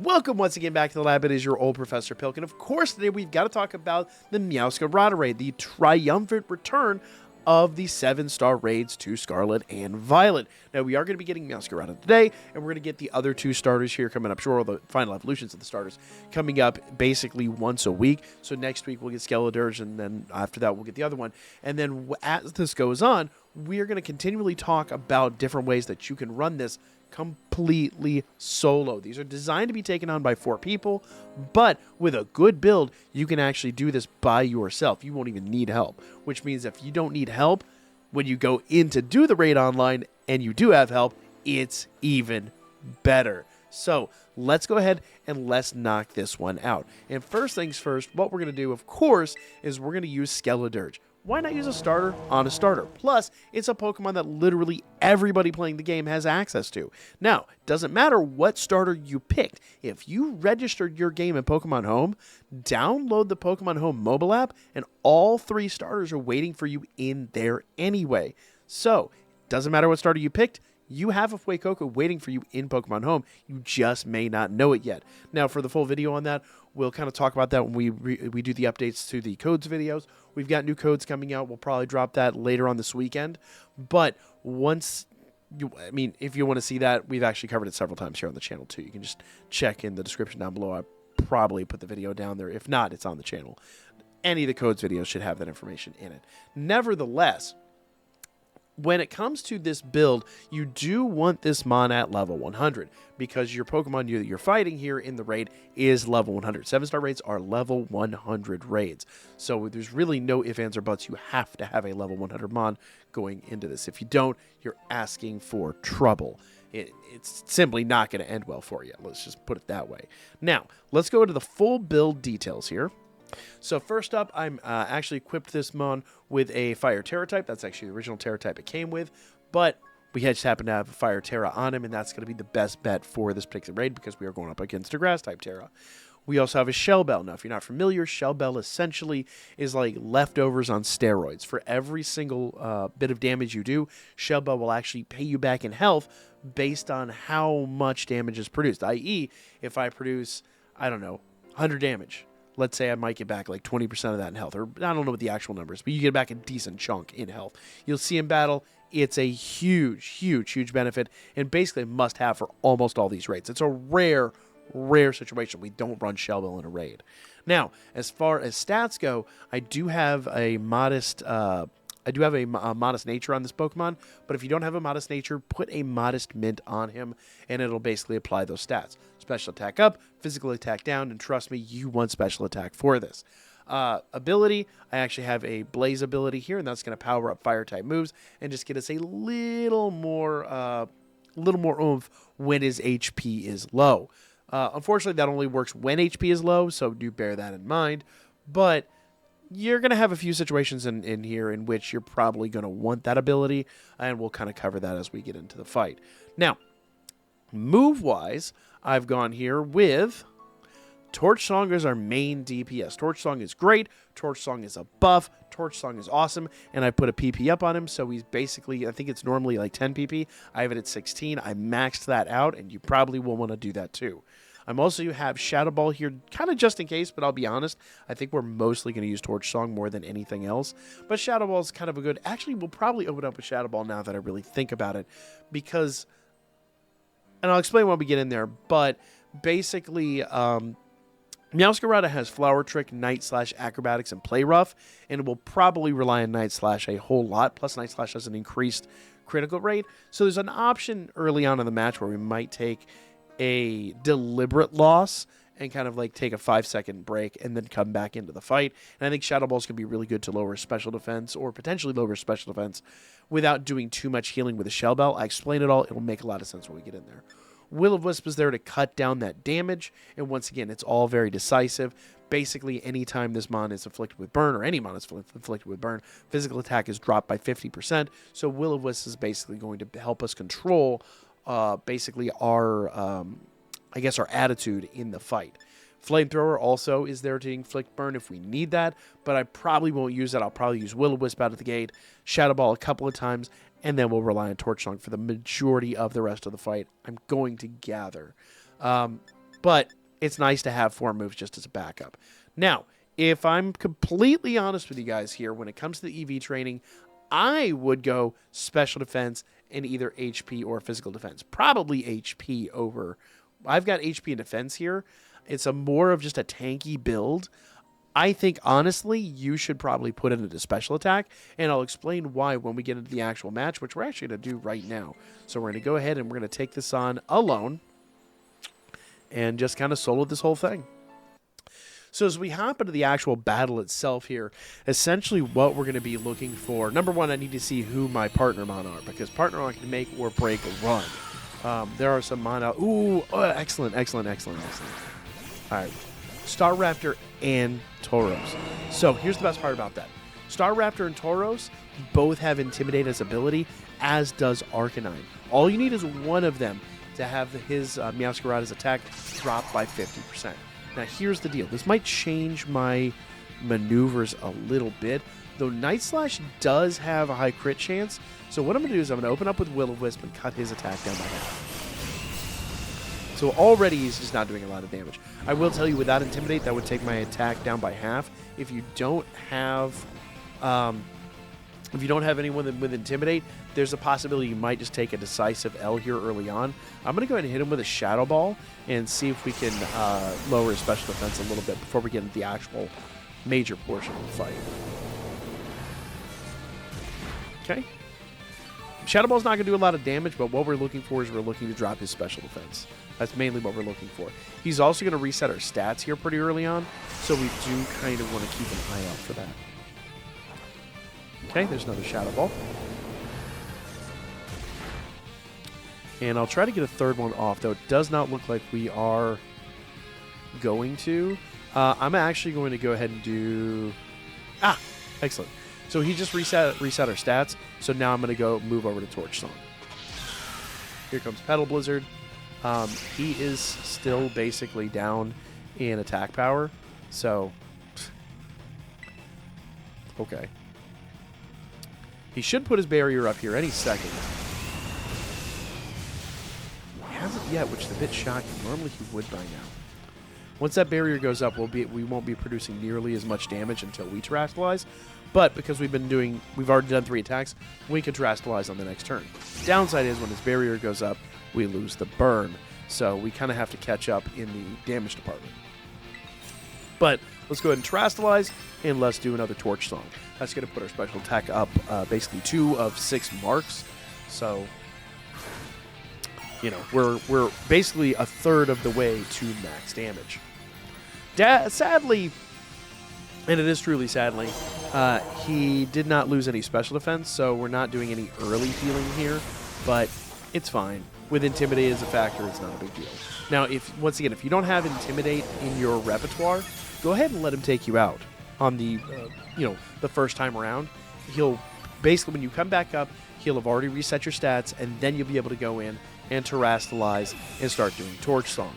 Welcome once again back to the lab. It is your old Professor Pilk, and of course today we've got to talk about the Meowscarada raid, the triumphant return of the 7-star raids to Scarlet and Violet. Now we are going to be getting Meowscarada today, and we're going to get the other 2 starters here coming up, sure, the final evolutions of the starters coming up basically once a week. So next week we'll get Skeledirge, and then after that we'll get the other one. And then as this goes on, we are going to continually talk about different ways that you can run this completely solo. These are designed to be taken on by 4 people, but with a good build, you can actually do this by yourself. You won't even need help, which means if you don't need help, when you go in to do the raid online and you do have help, it's even better. So let's go ahead and let's knock this one out. And first things first, what we're going to do, of course, is we're going to use Skeledirge. Why not use a starter on a starter? Plus, it's a Pokemon that literally everybody playing the game has access to. Now, doesn't matter what starter you picked. If you registered your game in Pokemon Home, download the Pokemon Home mobile app, and all 3 starters are waiting for you in there anyway. So, doesn't matter what starter you picked, you have a Fuecoco waiting for you in Pokemon Home. You just may not know it yet. Now, for the full video on that, we'll kind of talk about that when we do the updates to the codes videos. We've got new codes coming out. We'll probably drop that later on this weekend. But once if you want to see that, we've actually covered it several times here on the channel too. You can just check in the description down below. I probably put the video down there. If not, it's on the channel. Any of the codes videos should have that information in it. Nevertheless, when it comes to this build, you do want this Mon at level 100 because your Pokemon you're fighting here in the raid is level 100. 7-star raids are level 100 raids. So there's really no ifs, ands, or buts. You have to have a level 100 Mon going into this. If you don't, you're asking for trouble. It's simply not going to end well for you. Let's just put it that way. Now, let's go into the full build details here. So first up, I'm actually equipped this Mon with a Fire Terra type. That's actually the original Terra type it came with, but we just happen to have a Fire Terra on him, and that's going to be the best bet for this particular raid because we are going up against a Grass type Terra. We also have a Shell Bell. Now, if you're not familiar, Shell Bell essentially is like leftovers on steroids. For every single bit of damage you do, Shell Bell will actually pay you back in health based on how much damage is produced. I.e., if I produce, I don't know, 100 damage, let's say I might get back like 20% of that in health, or I don't know what the actual number is, but you get back a decent chunk in health. You'll see in battle, it's a huge, huge, huge benefit, and basically a must-have for almost all these raids. It's a rare situation. We don't run Shell Bell in a raid. Now, as far as stats go, I do have a modest modest nature on this Pokemon, but if you don't have a modest nature, put a modest mint on him, and it'll basically apply those stats. Special attack up, physical attack down, and trust me, you want special attack for this. Ability, I actually have a Blaze ability here, and that's going to power up Fire-type moves and just get us a little more oomph when his HP is low. Unfortunately, that only works when HP is low, so do bear that in mind, but you're going to have a few situations in here in which you're probably going to want that ability, and we'll kind of cover that as we get into the fight. Now, move-wise, I've gone here with Torch Song as our main DPS. Torch Song is great. Torch Song is a buff. Torch Song is awesome, and I put a PP up on him, so he's basically, I think it's normally like 10 PP. I have it at 16. I maxed that out, and you probably will want to do that too. I'm also have Shadow Ball here, kind of just in case, but I'll be honest, I think we're mostly going to use Torch Song more than anything else. But Shadow Ball is kind of a good... Actually, we'll probably open up with Shadow Ball now that I really think about it, because... And I'll explain when we get in there, but basically, Meowscarada has Flower Trick, Night/Acrobatics, and Play Rough, and it will probably rely on Night Slash a whole lot, plus Night Slash has an increased critical rate. So there's an option early on in the match where we might take a deliberate loss and kind of like take a 5-second break and then come back into the fight. And I think Shadow Balls can be really good to lower special defense or potentially lower special defense without doing too much healing with a Shell Bell. I explain it all. It'll make a lot of sense when we get in there. Will-O-Wisp is there to cut down that damage. And once again, it's all very decisive. Basically, anytime this Mon is afflicted with burn, or any Mon is afflicted with burn, physical attack is dropped by 50%. So Will-O-Wisp is basically going to help us control basically our, I guess, our attitude in the fight. Flamethrower also is there to inflict burn if we need that, but I probably won't use that. I'll probably use Will-O-Wisp out of the gate, Shadow Ball a couple of times, and then we'll rely on Torch Song for the majority of the rest of the fight, I'm going to gather. but it's nice to have 4 moves just as a backup. Now, if I'm completely honest with you guys here, when it comes to the EV training, I would go special defense and either HP or physical defense. Probably HP over. I've got HP and defense here. It's a more of just a tanky build. I think, honestly, you should probably put it into special attack, and I'll explain why when we get into the actual match, which we're actually going to do right now. So we're going to go ahead and we're going to take this on alone and just kind of solo this whole thing. So as we hop into the actual battle itself here, essentially what we're going to be looking for, number one, I need to see who my partner mon are, because partner mon can make or break a run. There are some mon out. Ooh, excellent. All right. Staraptor and Tauros. So here's the best part about that. Staraptor and Tauros both have Intimidate as ability, as does Arcanine. All you need is one of them to have his Meowscarada's attack drop by 50%. Now here's the deal. This might change my maneuvers a little bit, though Night Slash does have a high crit chance. So what I'm going to do is I'm going to open up with Will-O-Wisp and cut his attack down by half. So already he's just not doing a lot of damage. I will tell you, without Intimidate, that would take my attack down by half. If you don't have anyone with Intimidate, there's a possibility you might just take a decisive L here early on. I'm going to go ahead and hit him with a Shadow Ball and see if we can lower his special defense a little bit before we get into the actual major portion of the fight. Okay. Shadow Ball's not going to do a lot of damage, but what we're looking for is we're looking to drop his special defense. That's mainly what we're looking for. He's also going to reset our stats here pretty early on, so we do kind of want to keep an eye out for that. Okay, there's another Shadow Ball. And I'll try to get a third one off, though it does not look like we are going to. I'm actually going to go ahead and do... excellent. So he just reset our stats, so now I'm going to go move over to Torch Song. Here comes Petal Blizzard. He is still basically down in attack power, so... Okay. He should put his barrier up here any second. He hasn't yet, which is a bit shocking. Normally he would by now. Once that barrier goes up, we won't be producing nearly as much damage until we terastallize. But because we've already done 3 attacks, we can terastallize on the next turn. Downside is when his barrier goes up, we lose the burn. So we kind of have to catch up in the damage department. But let's go ahead and terastallize, and let's do another Torch Song. That's going to put our special attack up basically 2 of 6 marks. So, you know, we're basically a third of the way to max damage. Sadly, and it is truly sadly, he did not lose any special defense, so we're not doing any early healing here, but it's fine. With Intimidate as a factor, it's not a big deal. Now, once again, if you don't have Intimidate in your repertoire, go ahead and let him take you out on the, the first time around. He'll basically, when you come back up, he'll have already reset your stats, and then you'll be able to go in and terastallize and start doing Torch Song.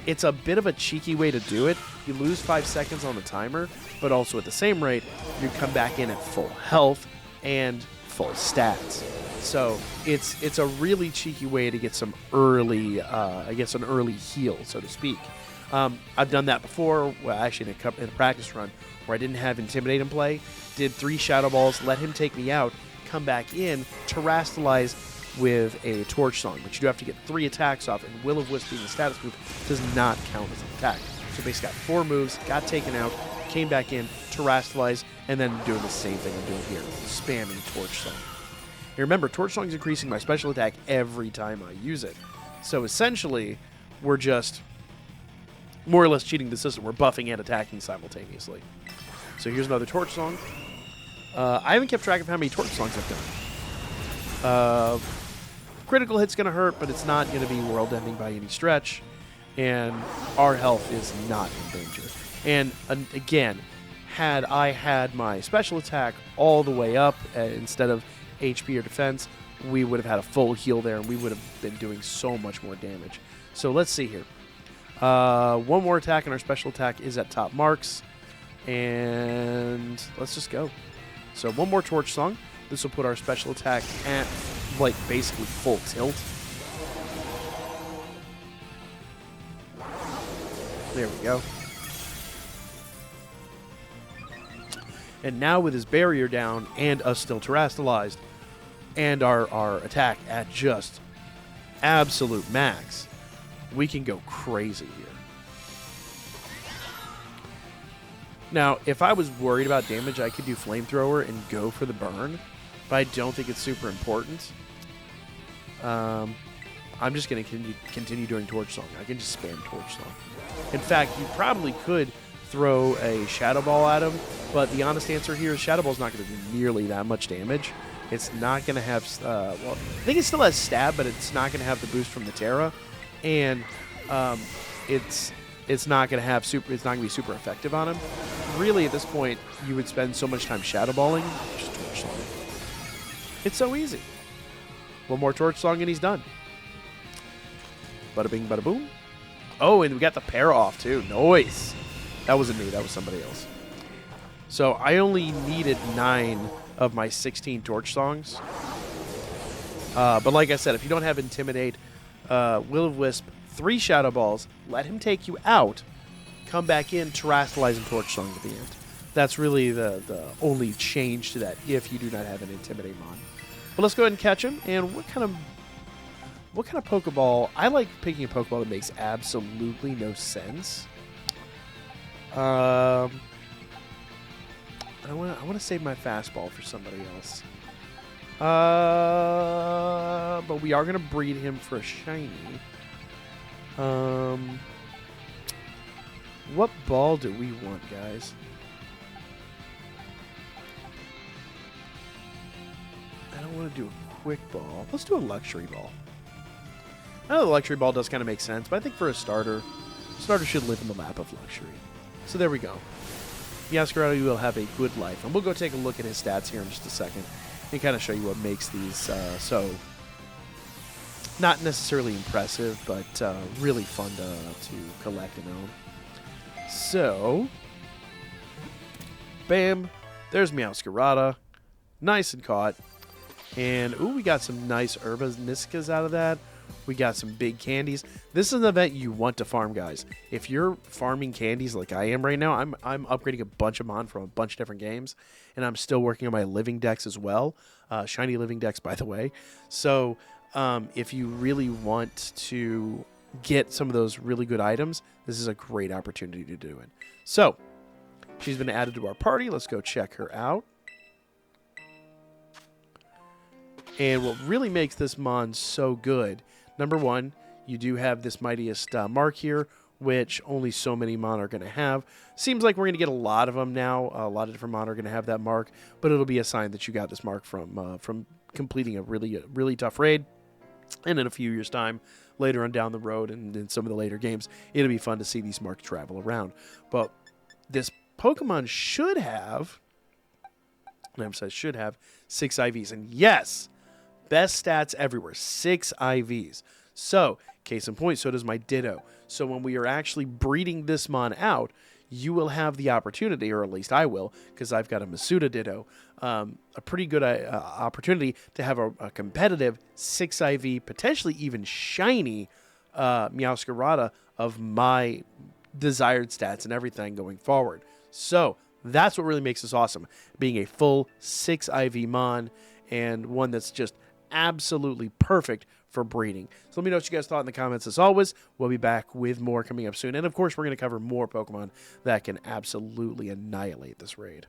It's a bit of a cheeky way to do it. You lose 5 seconds on the timer, but also at the same rate, you come back in at full health and full stats. So it's a really cheeky way to get some early, an early heal, so to speak. I've done that before, actually in a practice run, where I didn't have Intimidate in play, did 3 Shadow Balls, let him take me out, come back in, terastallize with a Torch Song, but you do have to get 3 attacks off, and Will-O-Wisp being a status move does not count as an attack. So basically got 4 moves, got taken out, came back in, terastallized, and then doing the same thing I'm doing here, spamming Torch Song. And remember, Torch Song is increasing my special attack every time I use it. So essentially, we're just more or less cheating the system. We're buffing and attacking simultaneously. So here's another Torch Song. I haven't kept track of how many Torch Songs I've done. Critical hit's going to hurt, but it's not going to be world-ending by any stretch. And our health is not in danger. And again, had I had my special attack all the way up instead of HP or defense, we would have had a full heal there, and we would have been doing so much more damage. So let's see here. One more attack, and our special attack is at top marks. And let's just go. So one more Torch Song. This will put our special attack at, basically full tilt. There we go. And now with his barrier down and us still terastallized and our attack at just absolute max, we can go crazy here. Now, if I was worried about damage, I could do Flamethrower and go for the burn, but I don't think it's super important. I'm just going to continue doing Torch Song. I can just spam Torch Song. In fact, you probably could throw a Shadow Ball at him, but the honest answer here is Shadow Ball's not going to do nearly that much damage. It's not going to have, well, I think it still has Stab, but it's not going to have the boost from the Terra, and it's not going to have it's not going to be super effective on him. Really, at this point, you would spend so much time Shadow Balling, just Torch Song. It's so easy. One more Torch Song and he's done. Bada bing, bada boom. Oh, and we got the pair off too. Nice. That wasn't me. That was somebody else. So I only needed 9 of my 16 Torch Songs. But like I said, if you don't have Intimidate, Will-O-Wisp, 3 Shadow Balls, let him take you out, come back in, terastallize and Torch Song at the end. That's really the only change to that if you do not have an Intimidate Mon. But let's go ahead and catch him. And what kind of Pokeball? I like picking a Pokeball that makes absolutely no sense. I want to save my fastball for somebody else. But we are going to breed him for a shiny. What ball do we want, guys? I don't want to do a quick ball. Let's do a luxury ball. I know the luxury ball does kind of make sense, but I think for a starter should live in the lap of luxury. So there we go. Meowscarada will have a good life. And we'll go take a look at his stats here in just a second and kind of show you what makes these so not necessarily impressive, but really fun to collect and own. So, bam, there's Meowscarada. Nice and caught. And, ooh, we got some nice Niskas out of that. We got some big candies. This is an event you want to farm, guys. If you're farming candies like I am right now, I'm upgrading a bunch of Mon from a bunch of different games, and I'm still working on my living decks as well. Shiny living decks, by the way. So if you really want to get some of those really good items, this is a great opportunity to do it. So she's been added to our party. Let's go check her out. And what really makes this Mon so good, number one, you do have this Mightiest mark here, which only so many Mon are going to have. Seems like we're going to get a lot of them now. A lot of different Mon are going to have that mark, but it'll be a sign that you got this mark from completing a really tough raid. And in a few years' time, later on down the road and in some of the later games, it'll be fun to see these marks travel around. But this Pokemon should have, I emphasize should have, 6 IVs. And yes, best stats everywhere, 6 IVs. So, case in point, so does my Ditto. So when we are actually breeding this Mon out, you will have the opportunity, or at least I will, because I've got a Masuda Ditto, a pretty good opportunity to have a competitive 6 IV, potentially even shiny Meowscarada of my desired stats and everything going forward. So that's what really makes this awesome, being a full 6 IV Mon and one that's just absolutely perfect for breeding. So let me know what you guys thought in the comments. As always, we'll be back with more coming up soon. And of course, we're going to cover more Pokemon that can absolutely annihilate this raid.